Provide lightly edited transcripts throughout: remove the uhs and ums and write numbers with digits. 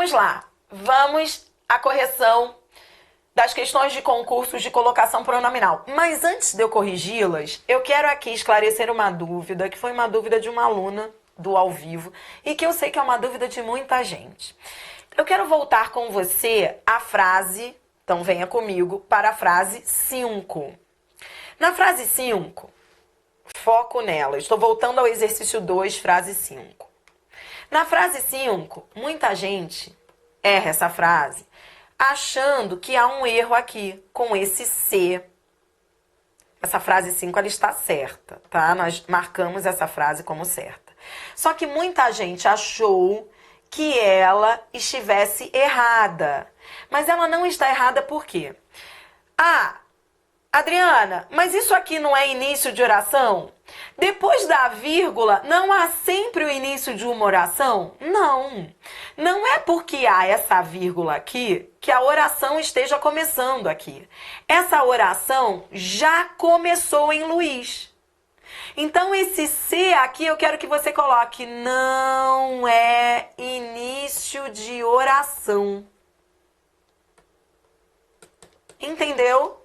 vamos lá. Vamos à correção das questões de concursos de colocação pronominal. Mas antes de eu corrigi-las, eu quero aqui esclarecer uma dúvida, que foi uma dúvida de uma aluna do ao vivo, e que eu sei que é uma dúvida de muita gente. Eu quero voltar com você à frase, então venha comigo, para a frase 5. Na frase 5, foco nela. Estou voltando ao exercício 2, frase 5. Na frase 5, muita gente erra essa frase achando que há um erro aqui com esse se. Essa frase 5, ela está certa, tá? Nós marcamos essa frase como certa. Só que muita gente achou que ela estivesse errada. Mas ela não está errada por quê? Ah, Adriana, mas isso aqui não é início de oração? Depois da vírgula, não há sempre o início de uma oração? Não. Não é porque há essa vírgula aqui que a oração esteja começando aqui. Essa oração já começou em Luiz. Então, esse se aqui eu quero que você coloque, não é início de oração. Entendeu?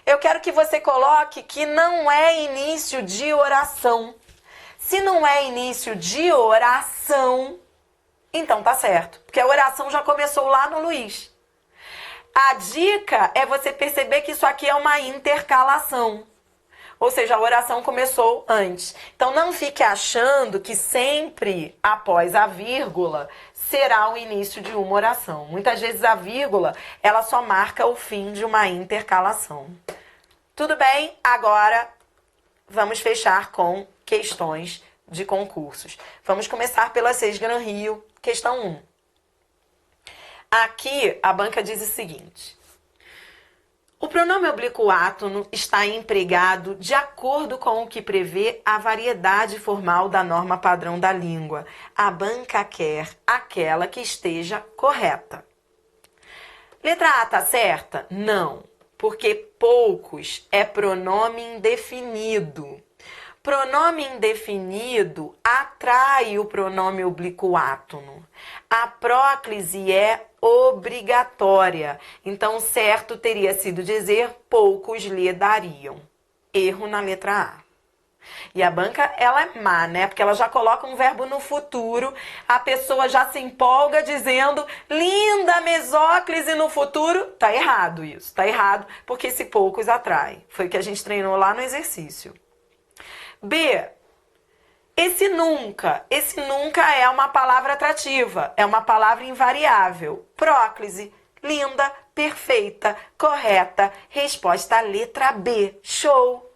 Eu quero que você coloque que não é início de oração. Se não é início de oração, então tá certo. Porque a oração já começou lá no Luiz. A dica é você perceber que isso aqui é uma intercalação. Ou seja, a oração começou antes. Então não fique achando que sempre após a vírgula será o início de uma oração. Muitas vezes a vírgula, ela só marca o fim de uma intercalação. Tudo bem? Agora vamos fechar com questões de concursos. Vamos começar pela 6 Gran Rio, questão 1. Aqui a banca diz o seguinte: o pronome oblíquo átono está empregado de acordo com o que prevê a variedade formal da norma padrão da língua. A banca quer aquela que esteja correta. Letra A tá certa? Não, porque poucos é pronome indefinido. Pronome indefinido atrai o pronome oblíquo átono. A próclise é obrigatória. Então, certo teria sido dizer poucos lhe dariam. Erro na letra A. E a banca, ela é má, né? Porque ela já coloca um verbo no futuro, a pessoa já se empolga dizendo linda mesóclise no futuro. Tá errado isso, tá errado, porque esse poucos atrai. Foi o que a gente treinou lá no exercício. B. Esse nunca é uma palavra atrativa, é uma palavra invariável. Próclise, linda, perfeita, correta. Resposta letra B. Show!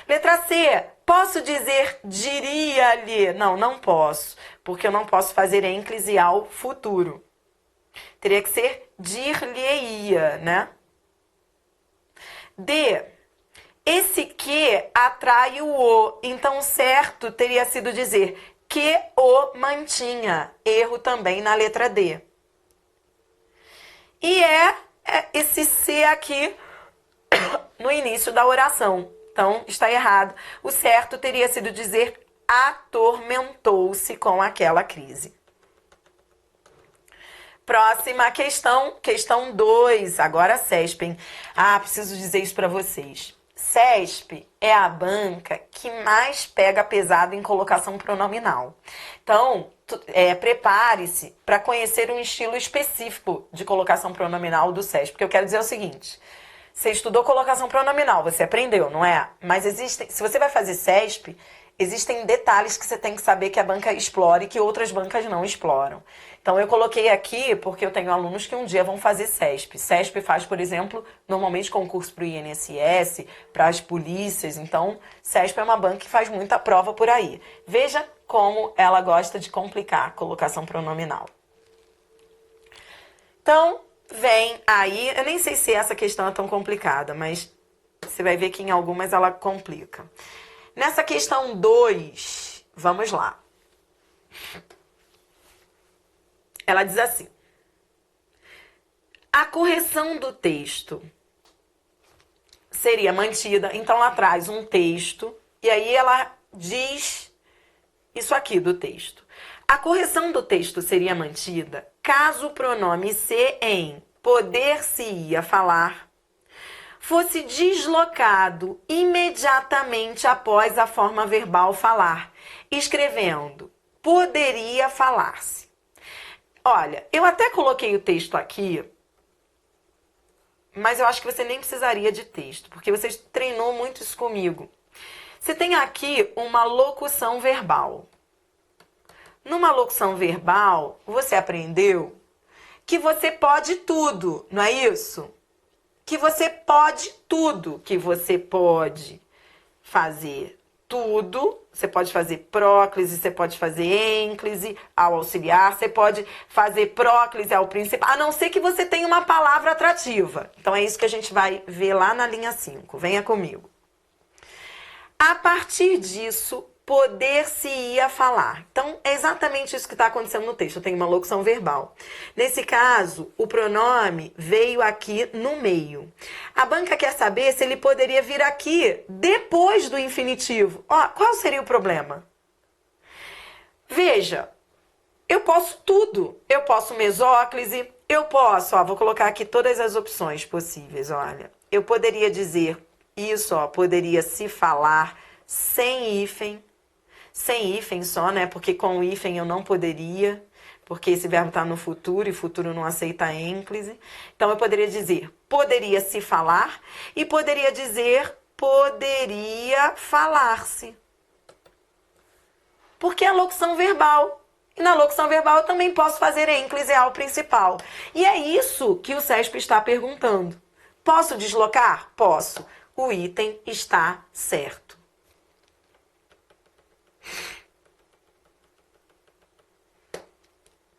Letra C. Posso dizer diria-lhe? Não, não posso, porque eu não posso fazer ênclise ao futuro. Teria que ser dir-lhe-ia, né? D. Esse que atrai o o, então certo teria sido dizer que o mantinha. Erro também na letra D. E é esse se aqui no início da oração. Então, está errado. O certo teria sido dizer atormentou-se com aquela crise. Próxima questão, questão 2. Agora CESP, hein? Ah, preciso dizer isso para vocês. CESP é a banca que mais pega pesado em colocação pronominal. Então, prepare-se para conhecer um estilo específico de colocação pronominal do CESP. Porque eu quero dizer o seguinte: você estudou colocação pronominal, você aprendeu, não é? Mas se você vai fazer CESP, existem detalhes que você tem que saber que a banca explora e que outras bancas não exploram. Então, eu coloquei aqui porque eu tenho alunos que um dia vão fazer CESP. CESP faz, por exemplo, normalmente concurso para o INSS, para as polícias. Então, CESP é uma banca que faz muita prova por aí. Veja como ela gosta de complicar a colocação pronominal. Então, vem aí, eu nem sei se essa questão é tão complicada, mas você vai ver que em algumas ela complica. Nessa questão 2, vamos lá. Ela diz assim: a correção do texto seria mantida. Então, ela traz um texto e aí ela diz isso aqui do texto. A correção do texto seria mantida caso o pronome ser em poder-se-ia falar fosse deslocado imediatamente após a forma verbal falar, escrevendo poderia falar-se. Olha, eu até coloquei o texto aqui, mas eu acho que você nem precisaria de texto, porque você treinou muito isso comigo. Você tem aqui uma locução verbal. Numa locução verbal, você aprendeu que você pode tudo, não é isso? Que você pode tudo, que você pode fazer tudo, você pode fazer próclise, você pode fazer ênclise ao auxiliar, você pode fazer próclise ao principal, a não ser que você tenha uma palavra atrativa. Então é isso que a gente vai ver lá na linha 5. Venha comigo. A partir disso, poder-se-ia falar. Então, é exatamente isso que está acontecendo no texto. Eu tenho uma locução verbal. Nesse caso, o pronome veio aqui no meio. A banca quer saber se ele poderia vir aqui depois do infinitivo. Ó, qual seria o problema? Veja, eu posso tudo. Eu posso mesóclise, eu posso, ó, vou colocar aqui todas as opções possíveis, olha. Eu poderia dizer isso, ó, poderia se falar sem hífen só, né? Porque com o hífen eu não poderia, porque esse verbo está no futuro e futuro não aceita ênclise. Então eu poderia dizer poderia se falar e poderia dizer poderia falar-se. Porque é a locução verbal. E na locução verbal eu também posso fazer ênclise ao principal. E é isso que o CESP está perguntando. Posso deslocar? Posso. O item está certo.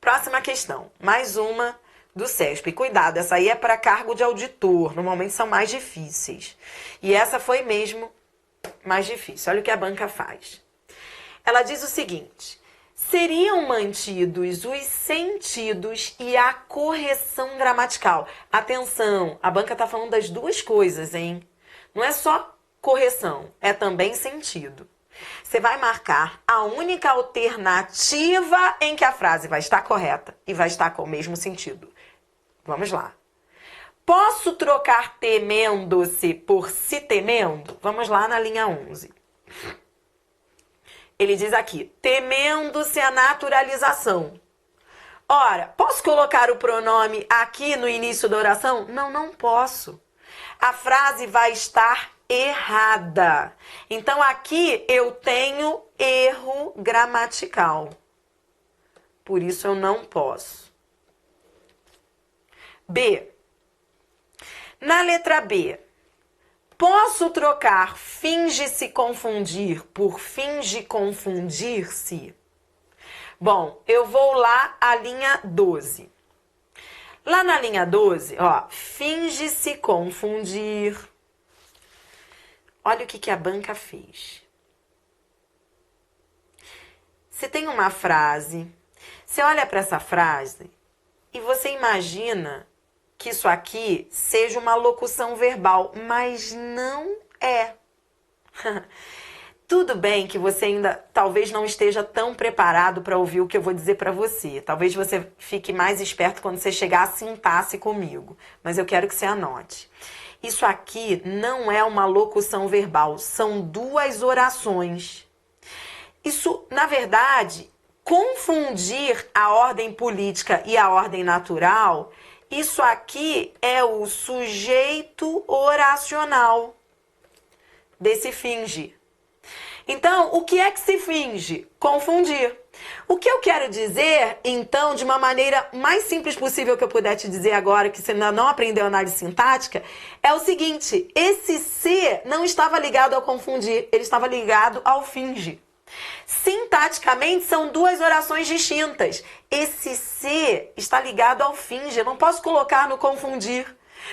Próxima questão. Mais uma do CESP. Cuidado, essa aí é para cargo de auditor. Normalmente são mais difíceis. E essa foi mesmo mais difícil. Olha o que a banca faz. Ela diz o seguinte: seriam mantidos os sentidos e a correção gramatical. Atenção, a banca está falando das duas coisas, hein? Não é só correção, é também sentido. Você vai marcar a única alternativa em que a frase vai estar correta e vai estar com o mesmo sentido. Vamos lá. Posso trocar temendo-se por se temendo? Vamos lá na linha 11. Ele diz aqui, temendo-se a naturalização. Ora, posso colocar o pronome aqui no início da oração? Não, não posso. A frase vai estar errada. Então, aqui eu tenho erro gramatical. Por isso, eu não posso. B. Na letra B, posso trocar finge-se confundir por finge confundir-se? Bom, eu vou lá à linha 12. Lá na linha 12, ó, finge-se confundir. Olha o que a banca fez. Você tem uma frase, você olha para essa frase e você imagina que isso aqui seja uma locução verbal, mas não é. Tudo bem que você ainda talvez não esteja tão preparado para ouvir o que eu vou dizer para você. Talvez você fique mais esperto quando você chegar à sintaxe comigo, mas eu quero que você anote. Isso aqui não é uma locução verbal, são duas orações. Isso, na verdade, confundir a ordem política e a ordem natural, isso aqui é o sujeito oracional desse finge. Então, o que é que se finge? Confundir. O que eu quero dizer, então, de uma maneira mais simples possível que eu puder te dizer agora, que você ainda não aprendeu análise sintática, é o seguinte: esse se não estava ligado ao confundir, ele estava ligado ao finge. Sintaticamente, são duas orações distintas. Esse se está ligado ao finge, eu não posso colocar no confundir.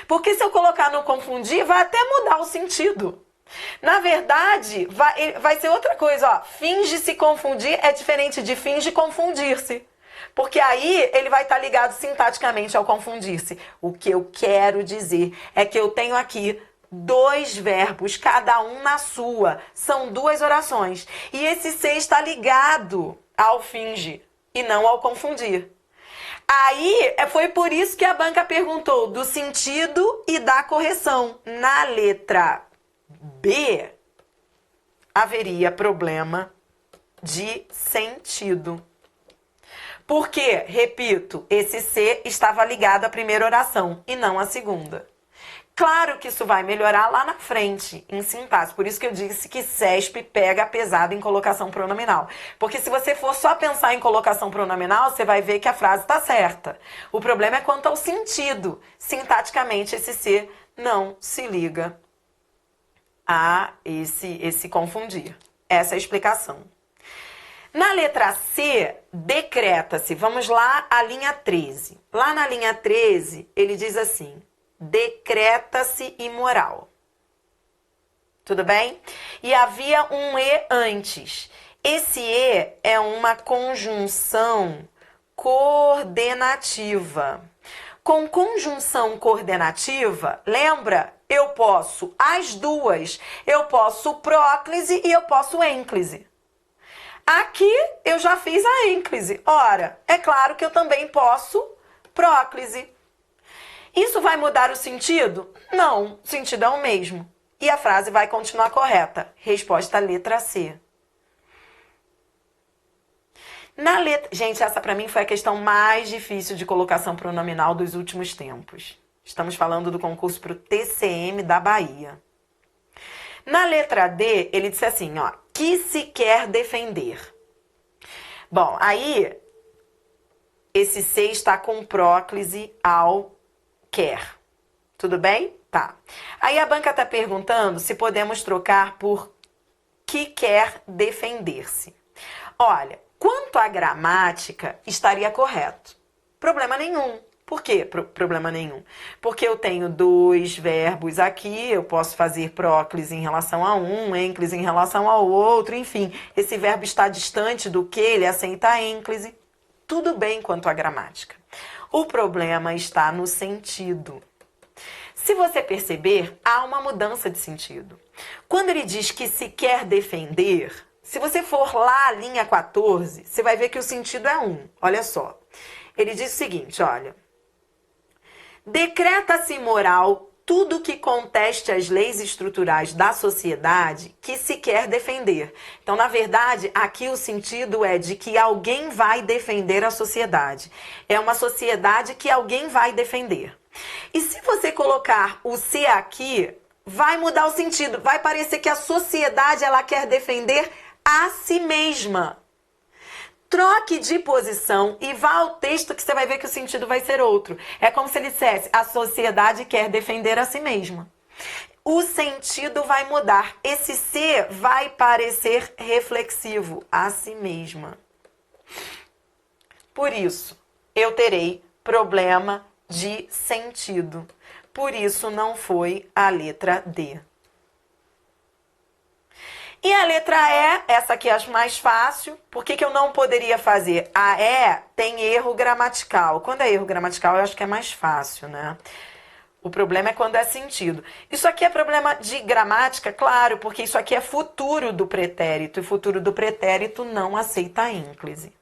Porque se eu colocar no confundir, vai até mudar o sentido. Na verdade, vai ser outra coisa, ó. Finge se confundir é diferente de finge confundir-se. Porque aí ele vai estar ligado sintaticamente ao confundir-se. O que eu quero dizer é que eu tenho aqui dois verbos, cada um na sua. São duas orações. E esse se está ligado ao finge e não ao confundir. Aí, foi por isso que a banca perguntou do sentido e da correção. Na letra B, haveria problema de sentido. Porque, repito, esse C estava ligado à primeira oração e não à segunda. Claro que isso vai melhorar lá na frente, em sintaxe. Por isso que eu disse que CESP pega pesado em colocação pronominal. Porque se você for só pensar em colocação pronominal, você vai ver que a frase está certa. O problema é quanto ao sentido. Sintaticamente, esse C não se liga a esse confundir. Essa é a explicação. Na letra C, decreta-se. Vamos lá, a linha 13. Lá na linha 13, ele diz assim: decreta-se imoral. Tudo bem? E havia um E antes. Esse E é uma conjunção coordenativa. Com conjunção coordenativa, lembra? Eu posso as duas. Eu posso próclise e eu posso ênclise. Aqui eu já fiz a ênclise. Ora, é claro que eu também posso próclise. Isso vai mudar o sentido? Não, o sentido é o mesmo. E a frase vai continuar correta. Resposta letra C. Na letra... Gente, essa para mim foi a questão mais difícil de colocação pronominal dos últimos tempos. Estamos falando do concurso para o TCM da Bahia. Na letra D, ele disse assim, ó, que se quer defender. Bom, aí esse C está com próclise ao quer. Tudo bem? Tá. Aí a banca está perguntando se podemos trocar por que quer defender-se. Olha, quanto à gramática, estaria correto. Problema nenhum. Por quê? Problema nenhum. Porque eu tenho dois verbos aqui, eu posso fazer próclise em relação a um, ênclise em relação ao outro, enfim. Esse verbo está distante do que, ele aceita a ênclise. Tudo bem quanto à gramática. O problema está no sentido. Se você perceber, há uma mudança de sentido. Quando ele diz que se quer defender, se você for lá à linha 14, você vai ver que o sentido é um. Olha só. Ele diz o seguinte, olha. Decreta-se imoral tudo que conteste as leis estruturais da sociedade que se quer defender. Então, na verdade, aqui o sentido é de que alguém vai defender a sociedade. É uma sociedade que alguém vai defender. E se você colocar o C aqui, vai mudar o sentido. Vai parecer que a sociedade ela quer defender a si mesma. Troque de posição e vá ao texto que você vai ver que o sentido vai ser outro. É como se ele dissesse, a sociedade quer defender a si mesma. O sentido vai mudar. Esse C vai parecer reflexivo, a si mesma. Por isso, eu terei problema de sentido. Por isso, não foi a letra D. E a letra E, essa aqui eu acho mais fácil. Por que eu não poderia fazer? A E tem erro gramatical. Quando é erro gramatical, eu acho que é mais fácil, né? O problema é quando é sentido. Isso aqui é problema de gramática, claro, porque isso aqui é futuro do pretérito. E futuro do pretérito não aceita a ênclise.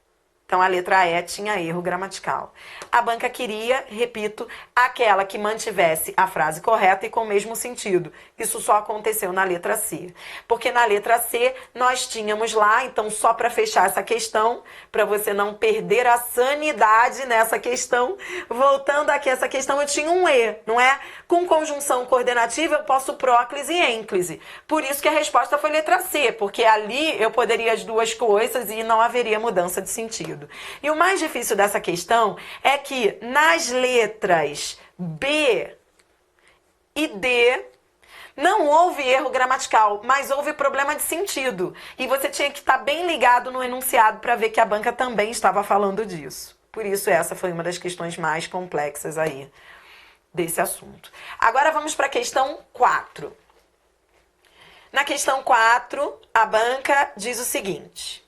Então, a letra E tinha erro gramatical. A banca queria, repito, aquela que mantivesse a frase correta e com o mesmo sentido. Isso só aconteceu na letra C. Porque na letra C, nós tínhamos lá, então só para fechar essa questão, para você não perder a sanidade nessa questão, voltando aqui, essa questão eu tinha um E, não é? Com conjunção coordenativa, eu posso próclise e ênclise. Por isso que a resposta foi letra C, porque ali eu poderia as duas coisas e não haveria mudança de sentido. E o mais difícil dessa questão é que nas letras B e D não houve erro gramatical, mas houve problema de sentido. E você tinha que estar bem ligado no enunciado para ver que a banca também estava falando disso. Por isso essa foi uma das questões mais complexas aí desse assunto. Agora vamos para a questão 4. Na questão 4, a banca diz o seguinte: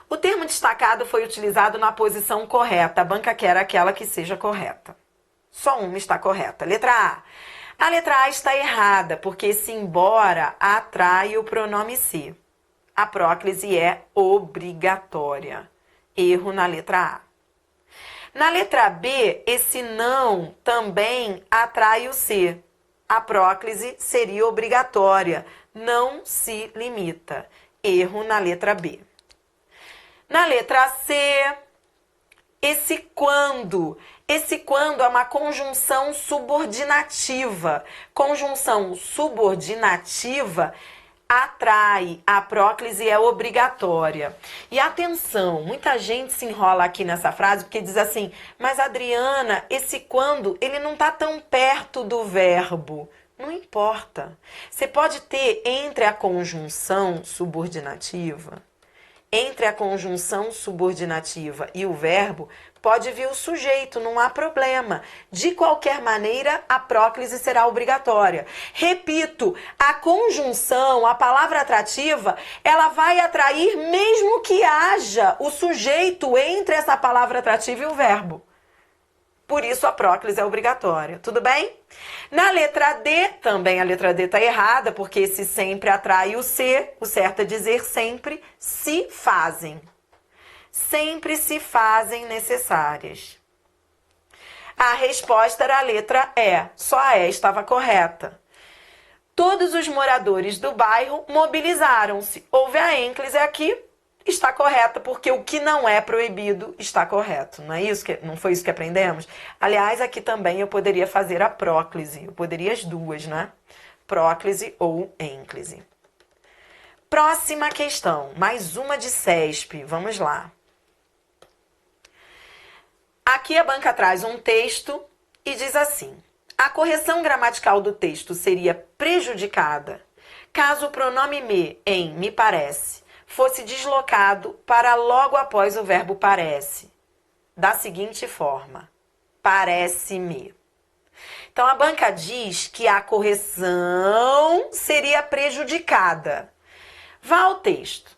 o termo destacado foi utilizado na posição correta. A banca quer aquela que seja correta. Só uma está correta. Letra A. A letra A está errada, porque se embora atrai o pronome se. A próclise é obrigatória. Erro na letra A. Na letra B, esse não também atrai o C. A próclise seria obrigatória, não se limita. Erro na letra B. Na letra C, esse quando é uma conjunção subordinativa. Conjunção subordinativa atrai, a próclise é obrigatória. E atenção, muita gente se enrola aqui nessa frase porque diz assim, mas Adriana, esse quando, ele não está tão perto do verbo. Não importa. Você pode ter entre a conjunção subordinativa e o verbo, pode vir o sujeito, não há problema. De qualquer maneira, a próclise será obrigatória. Repito, a conjunção, a palavra atrativa, ela vai atrair mesmo que haja o sujeito entre essa palavra atrativa e o verbo. Por isso, a próclise é obrigatória. Tudo bem? Na letra D, também a letra D está errada, porque esse sempre atrai o C. O certo é dizer sempre se fazem. Sempre se fazem necessárias. A resposta era a letra E. Só a E estava correta. Todos os moradores do bairro mobilizaram-se. Houve a ênclise aqui. Está correta, porque o que não é proibido está correto. Não é isso não foi isso que aprendemos? Aliás, aqui também eu poderia fazer a próclise. Eu poderia as duas, né? Próclise ou ênclise. Próxima questão. Mais uma de CESP. Vamos lá. Aqui a banca traz um texto e diz assim. A correção gramatical do texto seria prejudicada caso o pronome me, em, me parece, fosse deslocado para logo após o verbo parece, da seguinte forma, parece-me. Então, a banca diz que a correção seria prejudicada. Vá ao texto.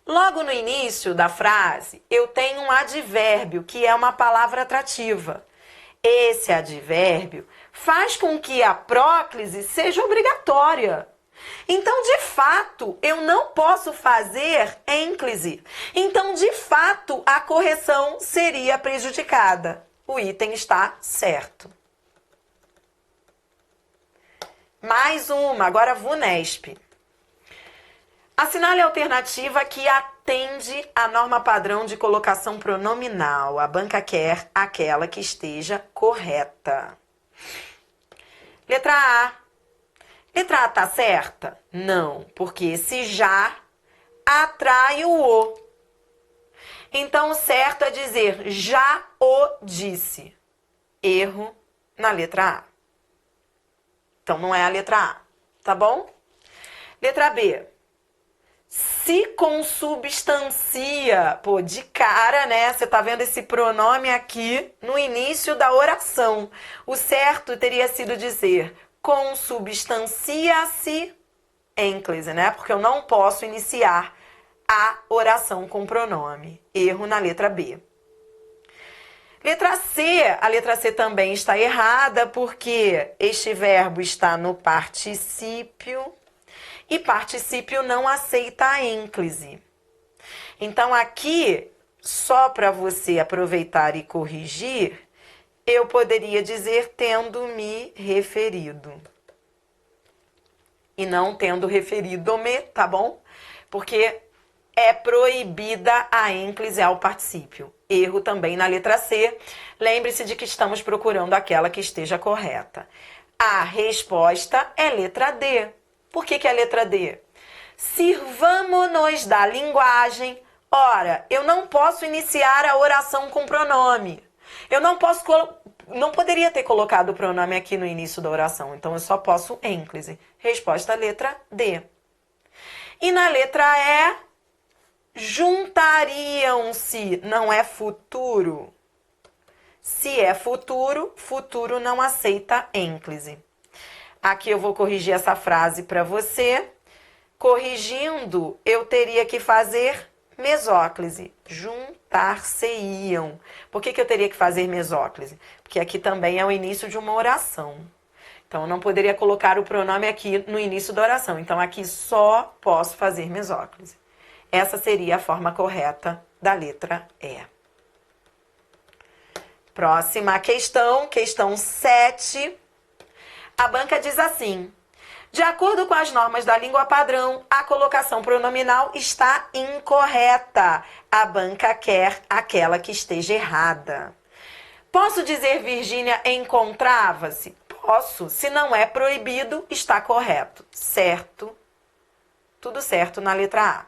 Logo no início da frase, eu tenho um advérbio, que é uma palavra atrativa. Esse advérbio faz com que a próclise seja obrigatória. Então, de fato, eu não posso fazer ênclise. Então, de fato, a correção seria prejudicada. O item está certo. Mais uma, agora VUNESP. Assinale a alternativa que atende à norma padrão de colocação pronominal. A banca quer aquela que esteja correta. Letra A. Letra A tá certa? Não, porque esse já atrai o O. Então, o certo é dizer já o disse. Erro na letra A. Então, não é a letra A, tá bom? Letra B. Se consubstancia. Pô, de cara, né? Você tá vendo esse pronome aqui no início da oração. O certo teria sido dizer consubstancia-se ênclise, né? Porque eu não posso iniciar a oração com pronome. Erro na letra B. Letra C. A letra C também está errada porque este verbo está no particípio e particípio não aceita a ênclise. Então, aqui, só para você aproveitar e corrigir, eu poderia dizer tendo me referido. E não tendo referido-me, tá bom? Porque é proibida a ênclise ao particípio. Erro também na letra C. Lembre-se de que estamos procurando aquela que esteja correta. A resposta é letra D. Por que é letra D? Sirvamo-nos da linguagem. Ora, eu não posso iniciar a oração com pronome. Eu não poderia ter colocado o pronome aqui no início da oração, então eu só posso ênclise. Resposta letra D. E na letra E, juntariam-se, não é futuro. Se é futuro, futuro não aceita ênclise. Aqui eu vou corrigir essa frase para você. Corrigindo, eu teria que fazer mesóclise, juntar-se-iam. Por que eu teria que fazer mesóclise? Porque aqui também é o início de uma oração. Então, eu não poderia colocar o pronome aqui no início da oração. Então, aqui só posso fazer mesóclise. Essa seria a forma correta da letra E. Próxima questão, questão 7. A banca diz assim: de acordo com as normas da língua padrão, a colocação pronominal está incorreta. A banca quer aquela que esteja errada. Posso dizer Virgínia encontrava-se? Posso. Se não é proibido, está correto. Certo. Tudo certo na letra A.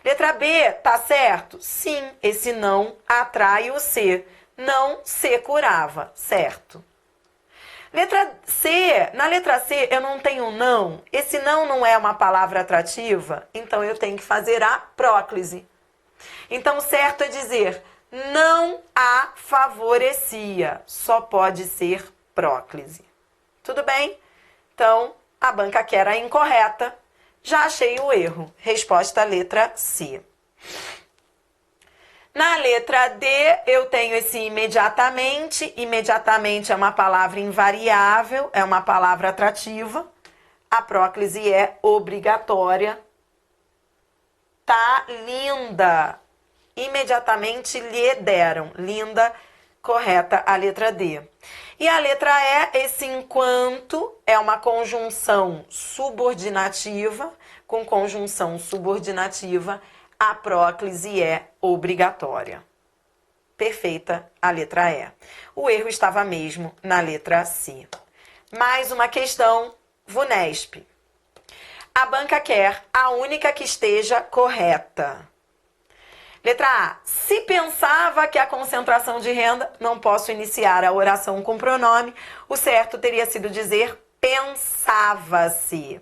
Letra B, tá certo? Sim, esse não atrai o C. Não se curava. Certo. Letra C, na letra C eu não tenho não. Esse não é uma palavra atrativa, então eu tenho que fazer a próclise. Então o certo é dizer não a favorecia, só pode ser próclise. Tudo bem? Então a banca quer a incorreta. Já achei o erro. Resposta letra C. Na letra D, eu tenho esse imediatamente. Imediatamente é uma palavra invariável, é uma palavra atrativa. A próclise é obrigatória. Tá linda. Imediatamente lhe deram. Linda, correta a letra D. E a letra E, esse enquanto, é uma conjunção subordinativa. Com conjunção subordinativa, a próclise é obrigatória. Perfeita a letra E. O erro estava mesmo na letra C. Mais uma questão, VUNESP. A banca quer a única que esteja correta. Letra A. Se pensava que a concentração de renda, não posso iniciar a oração com pronome. O certo teria sido dizer pensava-se.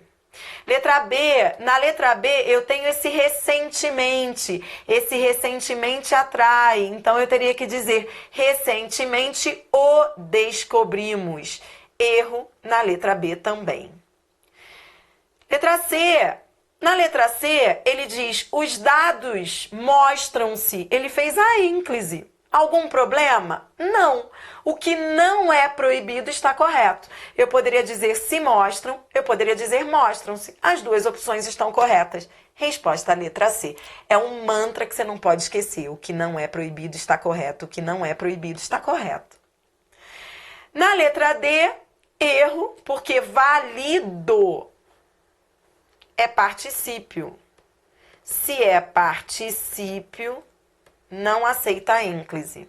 Letra B, na letra B eu tenho esse recentemente. Esse recentemente atrai. Então eu teria que dizer recentemente o descobrimos. Erro na letra B também. Letra C. Na letra C ele diz os dados mostram-se. Ele fez a ínclise. Algum problema? Não. O que não é proibido está correto. Eu poderia dizer se mostram, eu poderia dizer mostram-se. As duas opções estão corretas. Resposta letra C. É um mantra que você não pode esquecer. O que não é proibido está correto. O que não é proibido está correto. Na letra D, erro, porque válido é particípio. Se é particípio, não aceita a ínclise.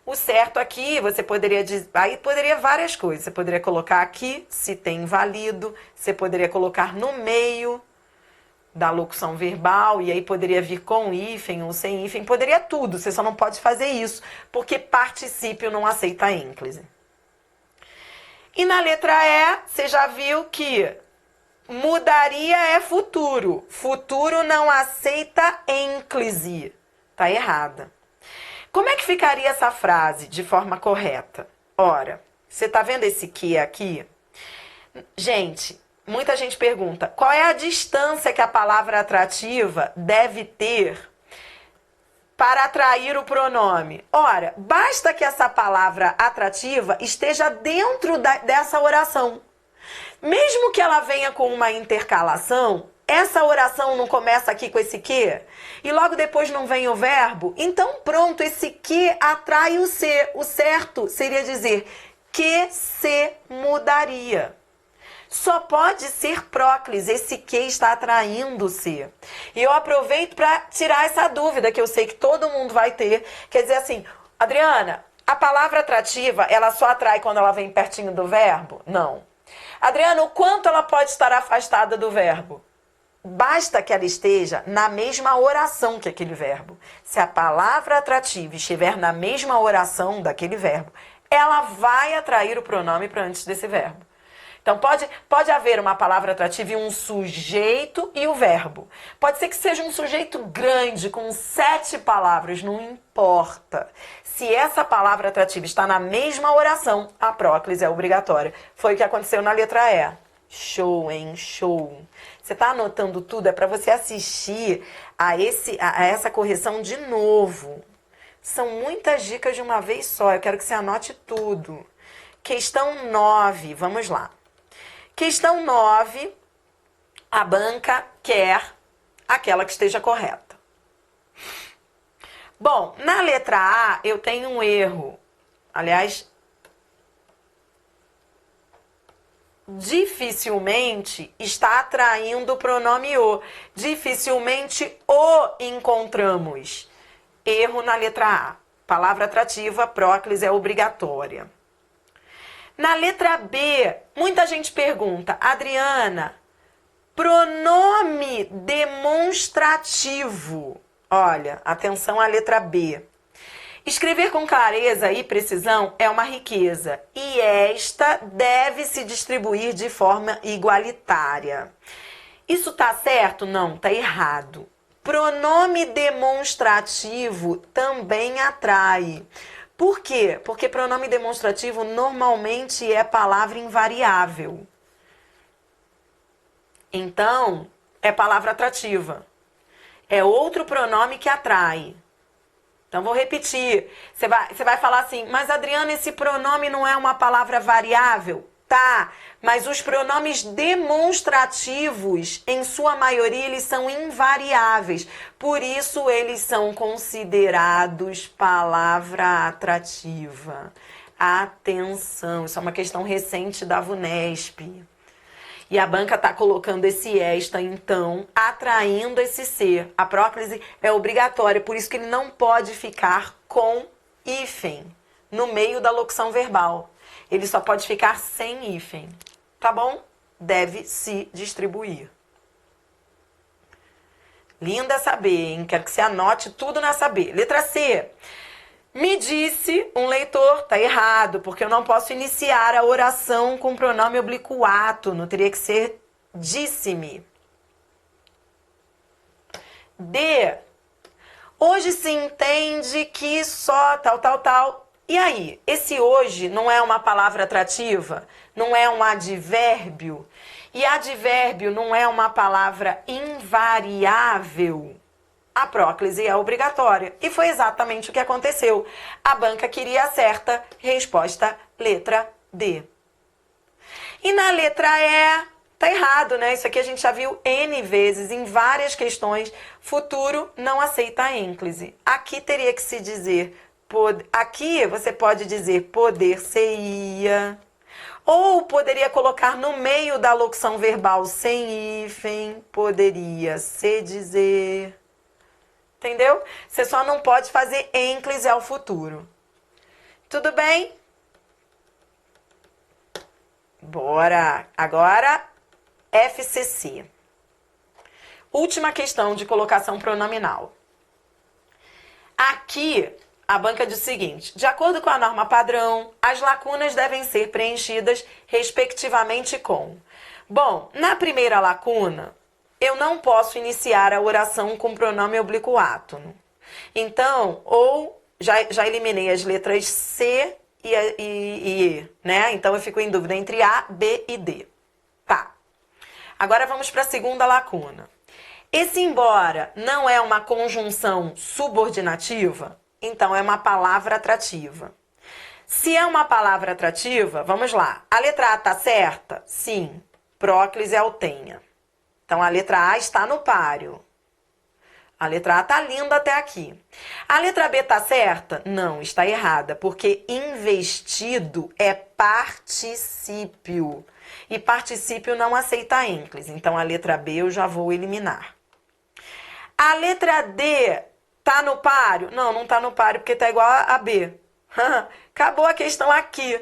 O certo aqui, você poderia dizer, aí poderia várias coisas. Você poderia colocar aqui, se tem válido, você poderia colocar no meio da locução verbal, e aí poderia vir com hífen ou sem hífen, poderia tudo, você só não pode fazer isso, porque particípio não aceita a ínclise. E na letra E, você já viu que mudaria é futuro. Futuro não aceita ínclise. Tá errada. Como é que ficaria essa frase de forma correta? Ora, você tá vendo esse que aqui? Gente, muita gente pergunta, qual é a distância que a palavra atrativa deve ter para atrair o pronome? Ora, basta que essa palavra atrativa esteja dentro dessa oração. Mesmo que ela venha com uma intercalação, essa oração não começa aqui com esse que e logo depois não vem o verbo, então pronto, esse que atrai o se. O certo seria dizer que se mudaria. Só pode ser próclise, esse que está atraindo o se. E eu aproveito para tirar essa dúvida que eu sei que todo mundo vai ter. Quer dizer assim, Adriana, a palavra atrativa, ela só atrai quando ela vem pertinho do verbo? Não. Adriana, o quanto ela pode estar afastada do verbo? Basta que ela esteja na mesma oração que aquele verbo. Se a palavra atrativa estiver na mesma oração daquele verbo, ela vai atrair o pronome para antes desse verbo. Então, pode haver uma palavra atrativa e um sujeito e o verbo. Pode ser que seja um sujeito grande, com 7 palavras, não importa. Se essa palavra atrativa está na mesma oração, a próclise é obrigatória. Foi o que aconteceu na letra E. Show, hein? Show. Você está anotando tudo? É para você assistir a essa correção de novo. São muitas dicas de uma vez só. Eu quero que você anote tudo. Questão 9. Vamos lá. Questão 9. A banca quer aquela que esteja correta. Bom, na letra A eu tenho um erro. Aliás, dificilmente está atraindo o pronome o. Dificilmente o encontramos. Erro na letra A. Palavra atrativa, próclise é obrigatória. Na letra B, muita gente pergunta, Adriana, pronome demonstrativo. Olha, atenção à letra B. Escrever com clareza e precisão é uma riqueza e esta deve se distribuir de forma igualitária. Isso tá certo? Não, tá errado. Pronome demonstrativo também atrai. Por quê? Porque pronome demonstrativo normalmente é palavra invariável. Então, é palavra atrativa. É outro pronome que atrai. Então, vou repetir. Você vai falar assim, mas Adriana, esse pronome não é uma palavra variável? Tá, mas os pronomes demonstrativos, em sua maioria, eles são invariáveis. Por isso, eles são considerados palavra atrativa. Atenção, isso é uma questão recente da VUNESP. E a banca está colocando esse esta, então, atraindo esse ser. A próclise é obrigatória, por isso que ele não pode ficar com hífen no meio da locução verbal. Ele só pode ficar sem hífen. Tá bom? Deve se distribuir. Linda essa B, hein? Quero que você anote tudo nessa B. Letra C. Me disse um leitor, tá errado, porque eu não posso iniciar a oração com pronome oblíquo átono, teria que ser disse-me. D. Hoje se entende que só tal. E aí, esse hoje não é uma palavra atrativa? Não é um advérbio? E advérbio não é uma palavra invariável? A próclise é obrigatória. E foi exatamente o que aconteceu. A banca queria a certa resposta, letra D. E na letra E, tá errado, né? Isso aqui a gente já viu N vezes em várias questões. Futuro não aceita ênclise. Aqui teria que se dizer, aqui você pode dizer poder-se-ia. Ou poderia colocar no meio da locução verbal sem hífen, poderia se dizer. Entendeu? Você só não pode fazer ênclise ao futuro. Tudo bem? Bora! Agora, FCC. Última questão de colocação pronominal. Aqui, a banca diz o seguinte: de acordo com a norma padrão, as lacunas devem ser preenchidas respectivamente com. Bom, na primeira lacuna, eu não posso iniciar a oração com pronome oblíquo átono. Então, ou já eliminei as letras C e E, né? Então, eu fico em dúvida entre A, B e D. Tá. Agora, vamos para a segunda lacuna. Esse embora não é uma conjunção subordinativa, então é uma palavra atrativa. Se é uma palavra atrativa, vamos lá. A letra A tá certa? Sim. Próclise é o tenha. Então, a letra A está no páreo. A letra A está linda até aqui. A letra B está certa? Não, está errada, porque investido é particípio. E particípio não aceita ênclise. Então, a letra B eu já vou eliminar. A letra D está no páreo? Não, não está no páreo, porque está igual a B. Acabou a questão aqui.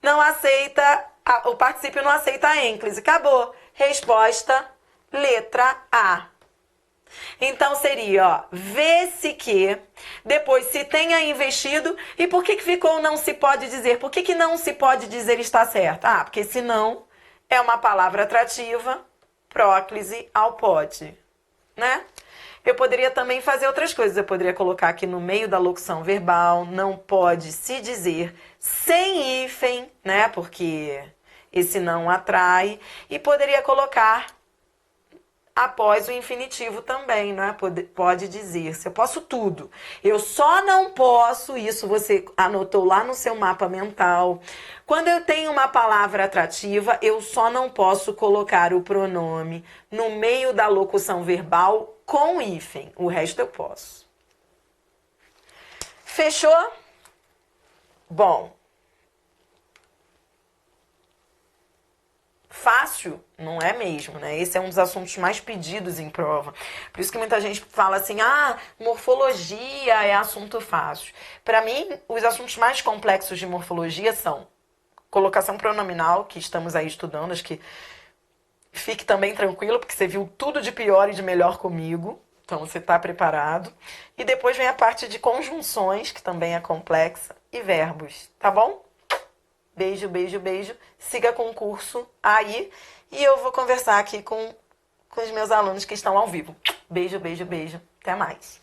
Não aceita, o particípio não aceita ênclise. Acabou. Resposta... letra A. Então, seria, ó, vê-se que, depois se tenha investido, e por que ficou não se pode dizer? Por que não se pode dizer está certo? Ah, porque senão é uma palavra atrativa, próclise ao pode, né? Eu poderia também fazer outras coisas, eu poderia colocar aqui no meio da locução verbal, não pode se dizer sem hífen, né? Porque esse não atrai, e poderia colocar após o infinitivo também, né? Pode dizer-se. Eu posso tudo. Eu só não posso, isso você anotou lá no seu mapa mental. Quando eu tenho uma palavra atrativa, eu só não posso colocar o pronome no meio da locução verbal com hífen. O resto eu posso. Fechou? Bom. Fácil não é mesmo, né? Esse é um dos assuntos mais pedidos em prova. Por isso que muita gente fala assim, morfologia é assunto fácil. Para mim, os assuntos mais complexos de morfologia são colocação pronominal, que estamos aí estudando, acho que fique também tranquilo, porque você viu tudo de pior e de melhor comigo, então você está preparado. E depois vem a parte de conjunções, que também é complexa, e verbos, tá bom? Beijo, beijo, beijo. Siga com o curso aí e eu vou conversar aqui com os meus alunos que estão ao vivo. Beijo, beijo, beijo. Até mais.